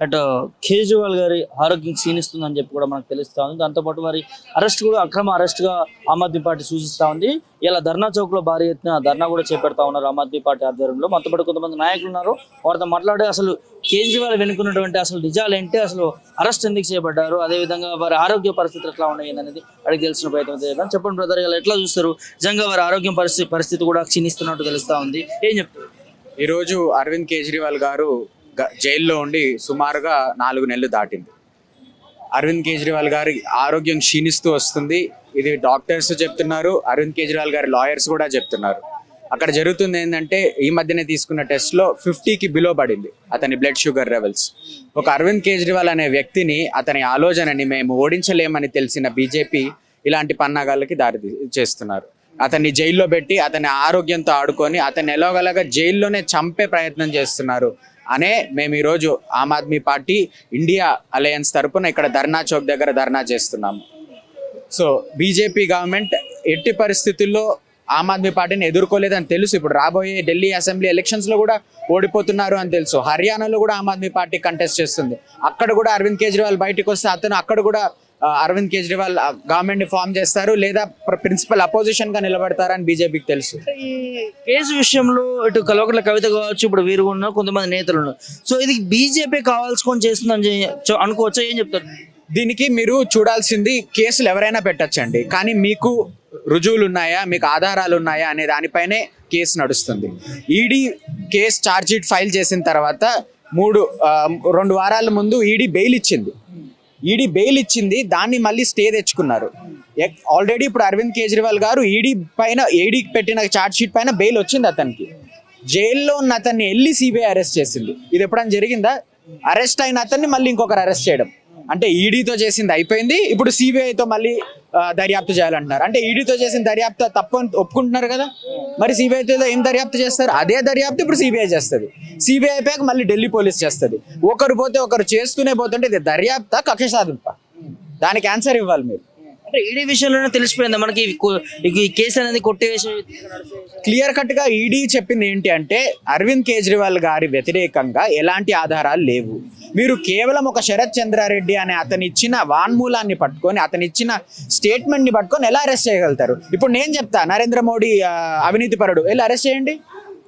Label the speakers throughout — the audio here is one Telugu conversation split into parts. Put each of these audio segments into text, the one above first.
Speaker 1: అటు కేజ్రీవాల్ గారి ఆరోగ్యం క్షీణిస్తుందని చెప్పి కూడా మనకు తెలుస్తా ఉంది. దాంతోపాటు మరి అరెస్ట్ కూడా అక్రమ అరెస్ట్గా ఆమ్ ఆద్మీ పార్టీ సూచిస్తూ ఉంది. ఇలా ధర్నా చౌక్లో భారీ ఎత్తున ధర్నా కూడా చేపడతా ఉన్నారు ఆమ్ ఆద్మీ పార్టీ ఆధ్వర్యంలో. మనతో పాటు కొంతమంది నాయకులు ఉన్నారు. వారితో మాట్లాడే అసలు కేజ్రీవాల్ వెనుకున్నటువంటి అసలు నిజాలు ఏంటి, అసలు అరెస్ట్ ఎందుకు చేపడ్డారు, అదేవిధంగా వారి ఆరోగ్య పరిస్థితులు ఎట్లా ఉన్నాయి అనేది అడిగి తెలిసిన ప్రయత్నం చేద్దాం. చెప్పండి బ్రదర్, ఇలా ఎట్లా చూస్తారు? నిజంగా వారి ఆరోగ్యం పరిస్థితి కూడా క్షీణిస్తున్నట్టు తెలుస్తా ఉంది. ఏం చెప్తారు?
Speaker 2: ఈరోజు అరవింద్ కేజ్రీవాల్ గారు జైల్లో ఉండి సుమారుగా 4 నెలలు దాటింది. అరవింద్ కేజ్రీవాల్ గారి ఆరోగ్యం క్షీణిస్తూ వస్తుంది. ఇది డాక్టర్స్ చెప్తున్నారు, అరవింద్ కేజ్రీవాల్ గారి లాయర్స్ కూడా చెప్తున్నారు. అక్కడ జరుగుతుంది ఏంటంటే, ఈ మధ్యనే తీసుకున్న టెస్ట్లో 50కి బిలో పడింది అతని బ్లడ్ షుగర్ లెవెల్స్. ఒక అరవింద్ కేజ్రీవాల్ అనే వ్యక్తిని, అతని ఆలోచనని మేము ఓడించలేమని తెలిసిన బీజేపీ ఇలాంటి పన్నాగాలకి దారి చేస్తున్నారు. అతన్ని జైల్లో పెట్టి అతని ఆరోగ్యంతో ఆడుకొని అతన్ని ఎలాగలగా జైల్లోనే చంపే ప్రయత్నం చేస్తున్నారు అనే మేము ఈరోజు ఆమ్ ఆద్మీ పార్టీ ఇండియా అలయన్స్ తరపున ఇక్కడ ధర్నా చౌక్ దగ్గర ధర్నా చేస్తున్నాము. సో బీజేపీ గవర్నమెంట్ ఎట్టి పరిస్థితుల్లో ఆమ్ ఆద్మీ పార్టీని ఎదుర్కోలేదని తెలుసు. ఇప్పుడు రాబోయే ఢిల్లీ అసెంబ్లీ ఎలక్షన్స్లో కూడా ఓడిపోతున్నారు అని తెలుసు. హర్యానాలో కూడా ఆమ్ ఆద్మీ పార్టీ కంటెస్ట్ చేస్తుంది. అక్కడ కూడా అరవింద్ కేజ్రీవాల్ బయటకు వస్తే అతను అక్కడ కూడా అరవింద్ కేజ్రీవాల్ గవర్నమెంట్ ని ఫామ్ చేస్తారు, లేదా ప్రిన్సిపల్ అపోజిషన్ గా నిలబడతారని బీజేపీకి తెలుసు.
Speaker 1: ఈ కేసు విషయంలో ఇటు కల్వకుంట్ల కవిత కావచ్చు, ఇప్పుడు వీరు ఉన్న కొంతమంది నేతలు ఉన్నారు. సో ఇది బీజేపీ కావాల్సుకొని చేస్తుందని అనుకోవచ్చా? ఏం చెప్తారు
Speaker 2: దీనికి? మీరు చూడాల్సింది, కేసులు ఎవరైనా పెట్టచ్చండి, కానీ మీకు రుజువులు ఉన్నాయా, మీకు ఆధారాలు ఉన్నాయా అనే దానిపైనే కేసు నడుస్తుంది. ED case charge sheet file చేసిన తర్వాత 2 వారాల ముందు ఈడీ బెయిల్ ఇచ్చింది. దాన్ని మళ్ళీ స్టే తెచ్చుకున్నారు. ఆల్రెడీ ఇప్పుడు అరవింద్ కేజ్రీవాల్ గారు ఈడీ పెట్టిన ఛార్జ్ షీట్ పైన బెయిల్ వచ్చింది అతనికి. జైల్లో ఉన్న అతన్ని వెళ్ళి సిబిఐ అరెస్ట్ చేసింది. ఇది ఎప్పుడైనా జరిగిందా? అరెస్ట్ అయిన అతన్ని మళ్ళీ ఇంకొకరు అరెస్ట్ చేయడం అంటే, ఈడీతో చేసింది అయిపోయింది, ఇప్పుడు సిబిఐతో మళ్ళీ దర్యాప్తు చేయాలంటున్నారు. అంటే ఈడీతో చేసిన దర్యాప్తు తప్పు ఒప్పుకుంటున్నారు కదా, మరి సిబిఐతో ఏం దర్యాప్తు చేస్తారు? అదే దర్యాప్తు ఇప్పుడు సిబిఐ చేస్తుంది. సిబిఐ అయిపోయాక మళ్ళీ ఢిల్లీ పోలీస్ చేస్తుంది. ఒకరు పోతే ఒకరు చేస్తూనే పోతుంటే ఇది దర్యాప్తా, కక్ష సాధింప? దానికి ఆన్సర్ ఇవ్వాలి మీరు.
Speaker 1: అంటే ఈడీ విషయంలోనే తెలిసిపోయింది మనకి ఈ కేసు అనేది కొట్టివేసి.
Speaker 2: క్లియర్ కట్ గా ఈడీ చెప్పింది ఏంటి అంటే, అరవింద్ కేజ్రీవాల్ గారి వ్యతిరేకంగా ఎలాంటి ఆధారాలు లేవు. మీరు కేవలం ఒక శరత్ చంద్రారెడ్డి అనే అతని ఇచ్చిన వాన్మూలాన్ని పట్టుకొని, అతని ఇచ్చిన స్టేట్మెంట్ ని పట్టుకొని ఎలా అరెస్ట్ చేయగలుగుతారు? ఇప్పుడు నేను చెప్తా, నరేంద్ర మోడీ అవినీతి పరుడు, వెళ్ళి అరెస్ట్ చేయండి,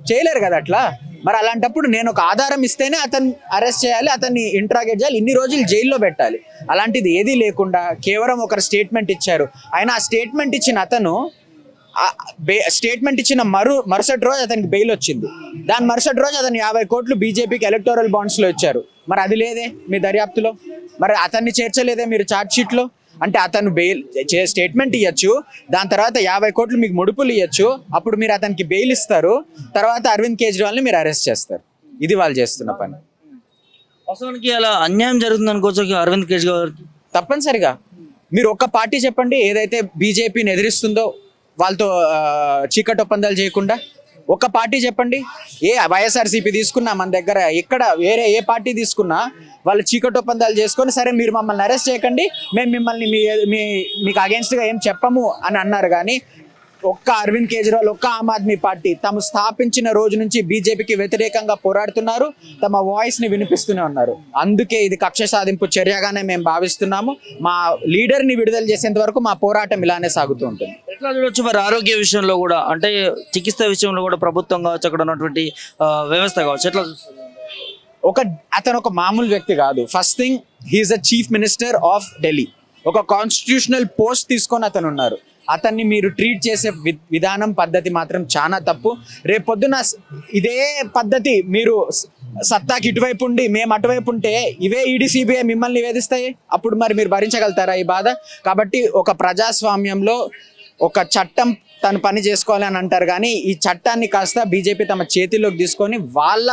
Speaker 2: చేయలేరు కదా అట్లా. మరి అలాంటప్పుడు నేను ఒక ఆధారం ఇస్తేనే అతన్ని అరెస్ట్ చేయాలి, అతన్ని ఇంట్రాగేట్ చేయాలి, ఇన్ని రోజులు జైల్లో పెట్టాలి. అలాంటిది ఏదీ లేకుండా కేవలం ఒకరు స్టేట్మెంట్ ఇచ్చారు. ఆయన ఆ స్టేట్మెంట్ ఇచ్చిన అతను స్టేట్మెంట్ ఇచ్చిన మరుసటి రోజు అతనికి బెయిల్ వచ్చింది. దాని మరుసటి రోజు అతను 50 కోట్లు బీజేపీకి ఎలక్టోరల్ బాండ్స్లో ఇచ్చారు. మరి అది లేదే మీ దర్యాప్తులో, మరి అతన్ని చేర్చలేదే మీరు ఛార్జ్ షీట్లో. అంటే అతను బెయిల్ స్టేట్మెంట్ ఇవ్వచ్చు, దాని తర్వాత 50 కోట్లు మీకు ముడుపులు ఇవ్వచ్చు, అప్పుడు మీరు అతనికి బెయిల్ ఇస్తారు, తర్వాత అరవింద్ కేజ్రీవాల్ని మీరు అరెస్ట్ చేస్తారు. ఇది వాళ్ళు చేస్తున్న పని.
Speaker 1: అసలుకి అలా అన్యాయం జరుగుతుంది అనుకోవచ్చు అరవింద్ కేజ్రీవాల్.
Speaker 2: తప్పనిసరిగా మీరు ఒక్క పార్టీ చెప్పండి ఏదైతే బీజేపీని ఎదిరిస్తుందో, వాళ్ళతో చీకటి ఒప్పందాలు చేయకుండా. ఒక పార్టీ చెప్పండి. ఏ వైఎస్ఆర్సీపీ తీసుకున్నా మన దగ్గర, ఇక్కడ వేరే ఏ పార్టీ తీసుకున్నా వాళ్ళు చీకటి ఒప్పందాలు చేసుకొని, సరే మీరు మమ్మల్ని అరెస్ట్ చేయకండి, మేము మిమ్మల్ని మీకు అగేన్స్ట్గా ఏం చెప్పము అని అన్నారు. కానీ ఒక్క అరవింద్ కేజ్రీవాల్, ఒక్క ఆమ్ ఆద్మీ పార్టీ తాము స్థాపించిన రోజు నుంచి బీజేపీకి వ్యతిరేకంగా పోరాడుతున్నారు, తమ వాయిస్ని వినిపిస్తూనే ఉన్నారు. అందుకే ఇది కక్ష సాధింపు చర్యగానే మేము భావిస్తున్నాము. మా లీడర్ని విడుదల చేసేంత వరకు మా పోరాటం ఇలానే సాగుతూ ఉంటుంది.
Speaker 1: ఎట్లా చూడొచ్చు మరి ఆరోగ్య విషయంలో కూడా, అంటే చికిత్స విషయంలో కూడా ప్రభుత్వం కావచ్చు, అక్కడ ఉన్నటువంటి వ్యవస్థ కావచ్చు, ఎట్లా చూస్తారు?
Speaker 2: అతను ఒక మామూలు వ్యక్తి కాదు. First thing, he is the chief minister of Delhi. ఒక కాన్స్టిట్యూషనల్ పోస్ట్ తీసుకొని అతను ఉన్నారు. అతన్ని మీరు ట్రీట్ చేసే విధానం, పద్ధతి మాత్రం చాలా తప్పు. రేపొద్దున ఇదే పద్ధతి మీరు సత్తాకి ఇటువైపు ఉండి మేము అటువైపు ఉంటే, ఇవే ఈడీ సిబిఐ మిమ్మల్ని వేధిస్తాయి. అప్పుడు మరి మీరు భరించగలుగుతారా ఈ బాధ? కాబట్టి ఒక ప్రజాస్వామ్యంలో ఒక చట్టం తను పని చేసుకోవాలి అని అంటారు, కానీ ఈ చట్టాన్ని కాస్త బీజేపీ తమ చేతిలోకి తీసుకొని వాళ్ళ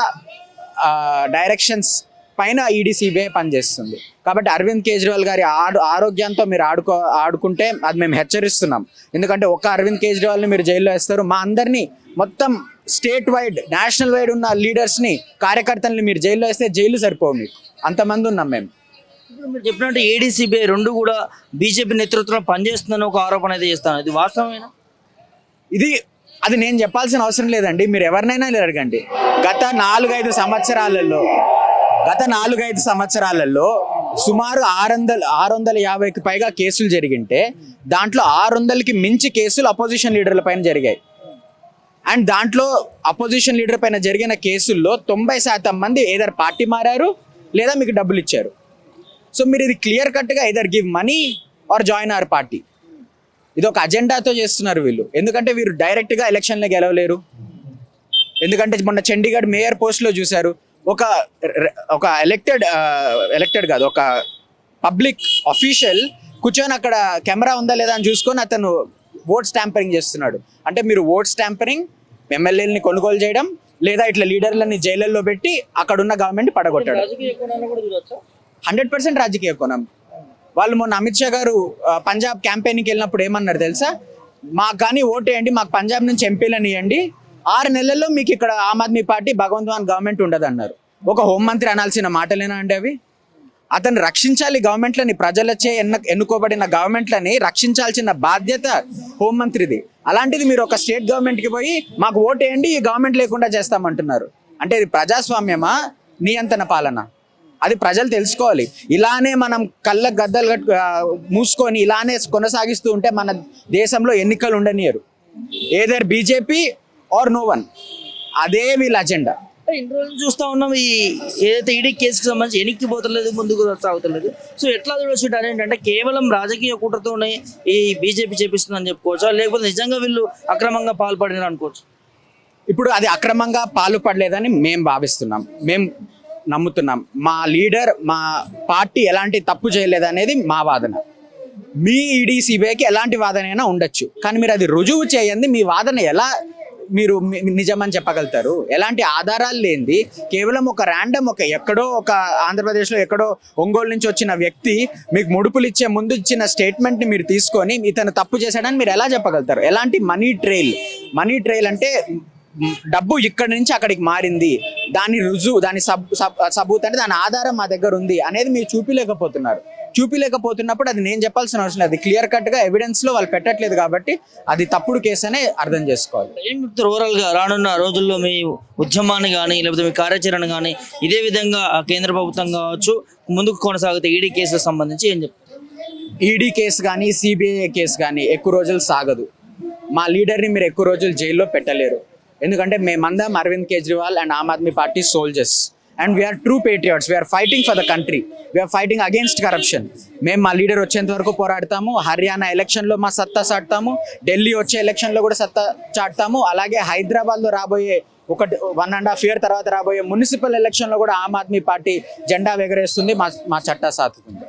Speaker 2: డైరెక్షన్స్ పైన ఈడీ సిబిఐ పనిచేస్తుంది. కాబట్టి అరవింద్ కేజ్రీవాల్ గారి ఆరోగ్యంతో మీరు ఆడుకుంటే అది మేము హెచ్చరిస్తున్నాం. ఎందుకంటే ఒక్క అరవింద్ కేజ్రీవాల్ని మీరు జైల్లో వేస్తారు, మా అందరినీ మొత్తం స్టేట్ వైడ్, నేషనల్ వైడ్ ఉన్న లీడర్స్ని, కార్యకర్తల్ని మీరు జైల్లో వేస్తే జైలు సరిపోవు మీకు. అంతమంది ఉన్నాం మేము.
Speaker 1: మీరు చెప్పినట్టు ఏడీసీబీఐ రెండు కూడా బీజేపీ నేతృత్వంలో పనిచేస్తుందని ఒక ఆరోపణ అయితే చేస్తాను, ఇది వాస్తవమేనా?
Speaker 2: అది నేను చెప్పాల్సిన అవసరం లేదండి, మీరు ఎవరినైనా అడగండి. గత 4-5 సంవత్సరాలలో గత 4-5 సంవత్సరాలలో సుమారు 650కి పైగా కేసులు జరిగింటే దాంట్లో 600కి మించి కేసులు అపోజిషన్ లీడర్ల పైన జరిగాయి. అండ్ దాంట్లో అపోజిషన్ లీడర్ పైన జరిగిన కేసుల్లో 90% మంది ఏదర్ పార్టీ మారారు లేదా మీకు డబ్బులు ఇచ్చారు. సో మీరు ఇది క్లియర్ కట్గా either give money are join our party. ఇది ఒక అజెండాతో చేస్తున్నారు వీళ్ళు. ఎందుకంటే వీరు డైరెక్ట్గా ఎలక్షన్లో గెలవలేరు. ఎందుకంటే మొన్న చండీగఢ్ మేయర్ పోస్ట్లో చూశారు, ఒక ఎలక్టెడ్ కాదు, ఒక పబ్లిక్ అఫీషియల్ కూర్చొని అక్కడ కెమెరా ఉందా లేదా అని చూసుకొని అతను ఓట్ స్టాంపరింగ్ చేస్తున్నాడు. అంటే మీరు ఓట్ స్టాంపరింగ్, ఎమ్మెల్యేలని కొనుగోలు చేయడం, లేదా ఇట్లా లీడర్లని జైళ్ళల్లో పెట్టి అక్కడ ఉన్న గవర్నమెంట్ పడగొట్టాడు. 100% రాజకీయ కోణం. వాళ్ళు మొన్న అమిత్ షా గారు పంజాబ్ క్యాంపెయిన్కి వెళ్ళినప్పుడు ఏమన్నారు తెలుసా? మాకు కానీ ఓటేయండి, మాకు పంజాబ్ నుంచి ఎంపీలను ఇవ్వండి, 6 నెలల్లో మీకు ఇక్కడ ఆమ్ ఆద్మీ పార్టీ భగవంత్ మాన్ గవర్నమెంట్ ఉండదు అన్నారు. ఒక హోంమంత్రి అనాల్సిన మాటలేనా అండి అవి? అతను రక్షించాలి గవర్నమెంట్లని, ప్రజలచే ఎన్నుకోబడిన గవర్నమెంట్లని రక్షించాల్సిన బాధ్యత హోంమంత్రిది. అలాంటిది మీరు ఒక స్టేట్ గవర్నమెంట్కి పోయి మాకు ఓటేయండి, ఈ గవర్నమెంట్ లేకుండా చేస్తామంటున్నారు. అంటే ఇది ప్రజాస్వామ్యమా, నియంత్రణ పాలన? అది ప్రజలు తెలుసుకోవాలి. ఇలానే మనం కళ్ళ గద్దలు మూసుకొని ఇలానే కొనసాగిస్తూ ఉంటే మన దేశంలో ఎన్నికలు ఉండనియరు. Either BJP or no one. అదే వీళ్ళ అజెండా.
Speaker 1: ఇన్ని రోజులు చూస్తా ఉన్నాం, ఈ ఏదైతే ఈడీ కేసుకి సంబంధించి ఎన్నికకి పోతలేదు, ముందుకు సాగుతలేదు. సో ఎట్లా చూడొచ్చు ఏంటంటే కేవలం రాజకీయ కుట్రతోనే ఈ బీజేపీ చేపిస్తుందని చెప్పుకోవచ్చా, లేకపోతే నిజంగా వీళ్ళు అక్రమంగా పాల్పడినారు అనుకోవచ్చు?
Speaker 2: ఇప్పుడు అది అక్రమంగా పాల్పడలేదని మేము భావిస్తున్నాం, మేము నమ్ముతున్నాం. మా లీడర్, మా పార్టీ ఎలాంటి తప్పు చేయలేదనేది మా వాదన. మీ ఈడీ సిబిఐకి ఎలాంటి వాదన అయినా ఉండొచ్చు, కానీ మీరు అది రుజువు చేయండి. మీ వాదన ఎలా మీరు నిజమని చెప్పగలుగుతారు? ఎలాంటి ఆధారాలు లేనిది కేవలం ఒక ర్యాండమ్ ఎక్కడో ఒక ఆంధ్రప్రదేశ్లో ఎక్కడో ఒంగోలు నుంచి వచ్చిన వ్యక్తి మీకు ముడుపులు ఇచ్చే ముందు ఇచ్చిన స్టేట్మెంట్ని మీరు తీసుకొని ఇతను తప్పు చేశాడని మీరు ఎలా చెప్పగలుగుతారు? ఎలాంటి మనీ ట్రైల్ అంటే డబ్బు ఇక్కడి నుంచి అక్కడికి మారింది, దాని రుజువు, దాని సబూత్ అంటే దాని ఆధారం మా దగ్గర ఉంది అనేది మీరు చూపిలేకపోతున్నప్పుడు అది నేను చెప్పాల్సిన అవసరం లేదు. అది క్లియర్ కట్గా ఎవిడెన్స్లో వాళ్ళు పెట్టట్లేదు కాబట్టి అది తప్పుడు కేసు అనే అర్థం చేసుకోవాలి.
Speaker 1: ఏం చెప్తారు ఓవరాల్గా రానున్న రోజుల్లో మీ ఉద్యమాన్ని కానీ లేకపోతే మీ కార్యాచరణ కానీ ఇదే విధంగా కేంద్ర ప్రభుత్వం కావచ్చు ముందుకు కొనసాగితే ఈడీ కేసుకు సంబంధించి ఏం చెప్తారు?
Speaker 2: ఈడీ కేసు కానీ సిబిఐ కేసు కానీ ఎక్కువ రోజులు సాగదు. మా లీడర్ని మీరు ఎక్కువ రోజులు జైల్లో పెట్టలేరు. ఎందుకంటే మేమందరం Arvind Kejriwal and Aam Aadmi Party soldiers and we are true patriots. We are fighting for the country, we are fighting against corruption. మేము మా లీడర్ వచ్చేంత వరకు పోరాడతాము. హర్యానా ఎలక్షన్లో మా సత్తా చాటుతాము, ఢిల్లీ వచ్చే ఎలక్షన్లో కూడా సత్తా చాటుతాము. అలాగే హైదరాబాద్లో రాబోయే 1.5 year తర్వాత రాబోయే మున్సిపల్ ఎలక్షన్లో కూడా ఆమ్ ఆద్మీ పార్టీ జెండా ఎగరేస్తుంది. మా చట్టా సాధుతుంది.